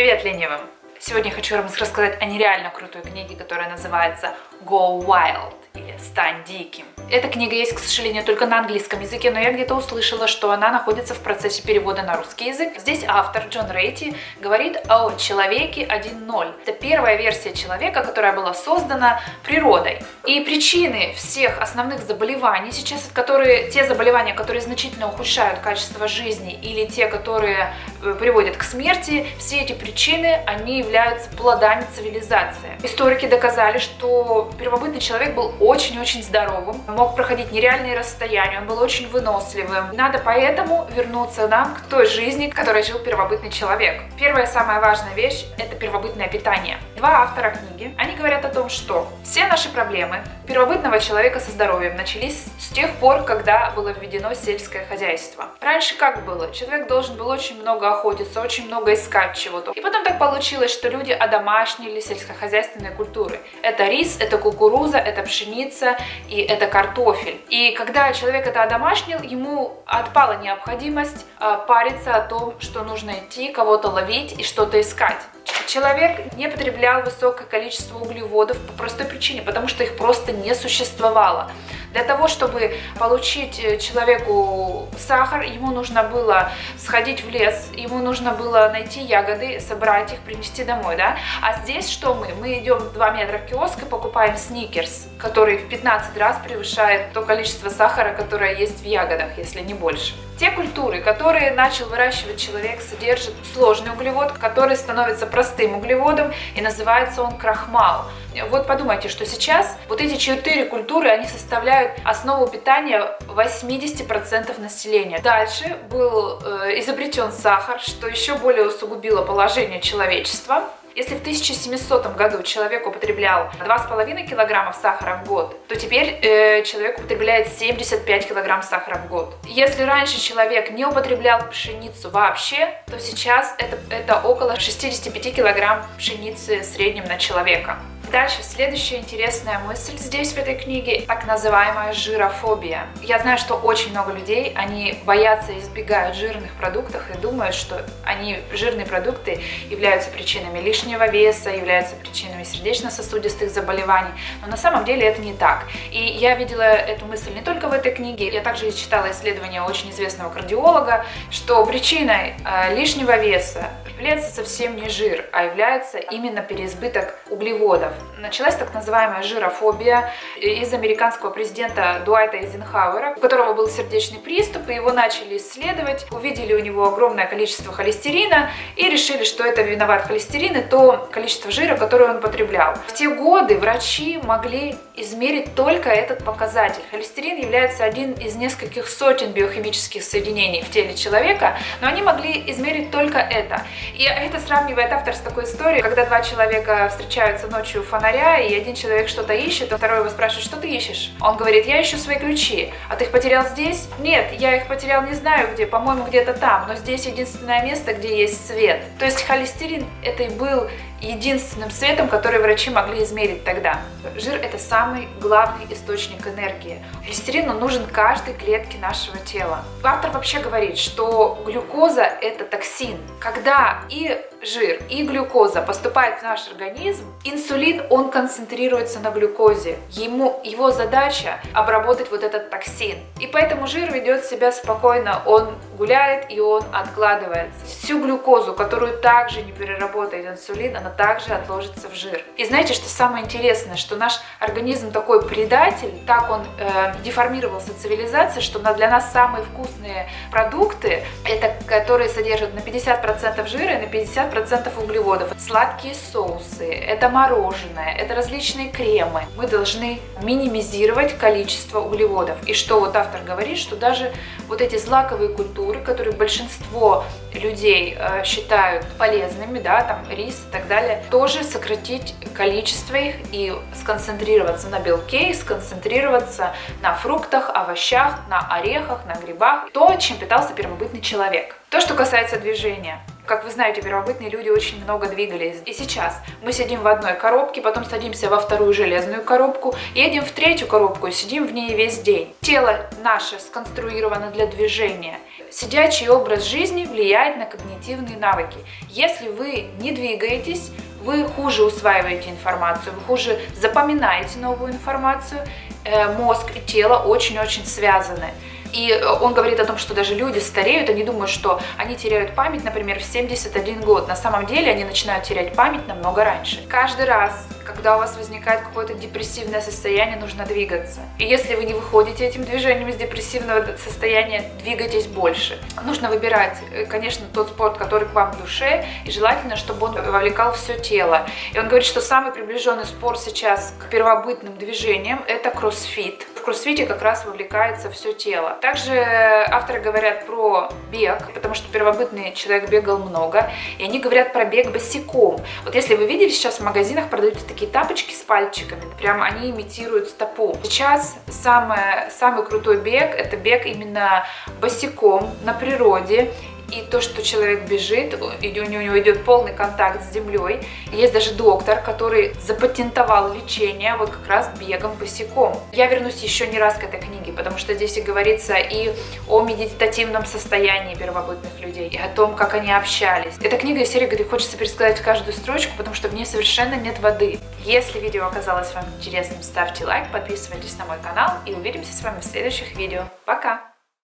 Привет ленивым! Сегодня хочу вам рассказать о нереально крутой книге, которая называется Go Wild или «Стань диким». Эта книга есть, к сожалению, только на английском языке, но я где-то услышала, что она находится в процессе перевода на русский язык. Здесь автор Джон Рейти говорит о человеке 1.0. Это первая версия человека, которая была создана природой. И причины всех основных заболеваний сейчас, те заболевания, которые значительно ухудшают качество жизни, или те, которые приводят к смерти, все эти причины, они являются плодами цивилизации. Историки доказали, что первобытный человек был очень-очень здоровым, мог проходить нереальные расстояния, он был очень выносливым. Надо поэтому вернуться нам к той жизни, в которой жил первобытный человек. Первая самая важная вещь – это первобытное питание. Два автора книги, они говорят о том, что все наши проблемы первобытного человека со здоровьем начались с тех пор, когда было введено сельское хозяйство. Раньше как было? Человек должен был очень много охотиться, очень много искать чего-то. И потом так получилось, что люди одомашнили сельскохозяйственные культуры. Это рис, это кукуруза, это пшеница и это картофель. И когда человек это одомашнил, ему отпала необходимость париться о том, что нужно идти, кого-то ловить и что-то искать. Человек не потреблял высокое количество углеводов по простой причине, потому что их просто не существовало. Для того, чтобы получить человеку сахар, ему нужно было сходить в лес, ему нужно было найти ягоды, собрать их, принести домой, да? А здесь что мы? Мы идем 2 метра в киоск и покупаем сникерс, который в 15 раз превышает то количество сахара, которое есть в ягодах, если не больше. Те культуры, которые начал выращивать человек, содержат сложный углевод, который становится простым углеводом, и называется он крахмал. Вот подумайте, что сейчас вот эти 4 культуры, они составляют основу питания 80% населения. Дальше был изобретен сахар, что еще более усугубило положение человечества. Если в 1700 году человек употреблял 2,5 килограмма сахара в год, то теперь человек употребляет 75 килограмм сахара в год. Если раньше человек не употреблял пшеницу вообще, то сейчас это около 65 килограмм пшеницы в среднем на человека. Дальше, следующая интересная мысль здесь, в этой книге, так называемая жирофобия. Я знаю, что очень много людей, они боятся и избегают жирных продуктов и думают, что жирные продукты являются причинами лишнего веса, являются причинами сердечно-сосудистых заболеваний. Но на самом деле это не так. И я видела эту мысль не только в этой книге, я также читала исследования очень известного кардиолога, что причиной лишнего веса является совсем не жир, а является именно переизбыток углеводов. Началась так называемая жирофобия из американского президента Дуайта Эйзенхауэра, у которого был сердечный приступ, и его начали исследовать, увидели у него огромное количество холестерина и решили, что это виноват холестерин и то количество жира, которое он потреблял. В те годы врачи могли измерить только этот показатель. Холестерин является один из нескольких сотен биохимических соединений в теле человека, но они могли измерить только это. И это сравнивает автор с такой историей, когда 2 человека встречаются ночью у фонаря, и один человек что-то ищет, а второй его спрашивает: что ты ищешь? Он говорит: я ищу свои ключи. А ты их потерял здесь? Нет, я их потерял не знаю где, по-моему, где-то там, но здесь единственное место, где есть свет. То есть холестерин это и был единственным светом, который врачи могли измерить тогда. Жир – это самый главный источник энергии. Холестерин нужен каждой клетке нашего тела. Автор вообще говорит, что глюкоза – это токсин. Когда и жир, и глюкоза поступает в наш организм, инсулин, он концентрируется на глюкозе. Его задача – обработать вот этот токсин. И поэтому жир ведет себя спокойно, он гуляет и он откладывается. Всю глюкозу, которую также не переработает инсулин, она также отложится в жир. И знаете, что самое интересное, что наш организм такой предатель, так он деформировался цивилизацией, что для нас самые вкусные продукты, это которые содержат на 50% жира и на 50% углеводов. Сладкие соусы, это мороженое, это различные кремы. Мы должны минимизировать количество углеводов. И что вот автор говорит, что даже вот эти злаковые культуры, которые большинство людей считают полезными, да, там рис и так далее, тоже сократить количество их и сконцентрироваться на белке, сконцентрироваться на фруктах, овощах, на орехах, на грибах. То, чем питался первобытный человек. То, что касается движения. Как вы знаете, первобытные люди очень много двигались. И сейчас мы сидим в одной коробке, потом садимся во вторую железную коробку, едем в третью коробку и сидим в ней весь день. Тело наше сконструировано для движения. сидячий образ жизни влияет на когнитивные навыки. Если вы не двигаетесь, вы хуже усваиваете информацию, вы хуже запоминаете новую информацию. Мозг и тело очень-очень связаны. И он говорит о том, что даже люди стареют, они думают, что они теряют память, например, в 71 год. На самом деле они начинают терять память намного раньше. Каждый раз, когда у вас возникает какое-то депрессивное состояние, нужно двигаться. И если вы не выходите этим движением из депрессивного состояния, двигайтесь больше. Нужно выбирать, конечно, тот спорт, который к вам в душе, и желательно, чтобы он вовлекал все тело. И он говорит, что самый приближенный спорт сейчас к первобытным движениям – это кроссфит. В кроссфите как раз вовлекается все тело. Также авторы говорят про бег, потому что первобытный человек бегал много, и они говорят про бег босиком. Вот если вы видели, сейчас в магазинах продаются такие тапочки с пальчиками, прям они имитируют стопу. Сейчас самый крутой бег – это бег именно босиком на природе. И то, что человек бежит, у него идет полный контакт с землей. И есть даже доктор, который запатентовал лечение вот как раз бегом босиком. Я вернусь еще не раз к этой книге, потому что здесь и говорится и о медитативном состоянии первобытных людей, и о том, как они общались. Эта книга из серии, где хочется пересказать каждую строчку, потому что в ней совершенно нет воды. Если видео оказалось вам интересным, ставьте лайк, подписывайтесь на мой канал, и увидимся с вами в следующих видео. Пока!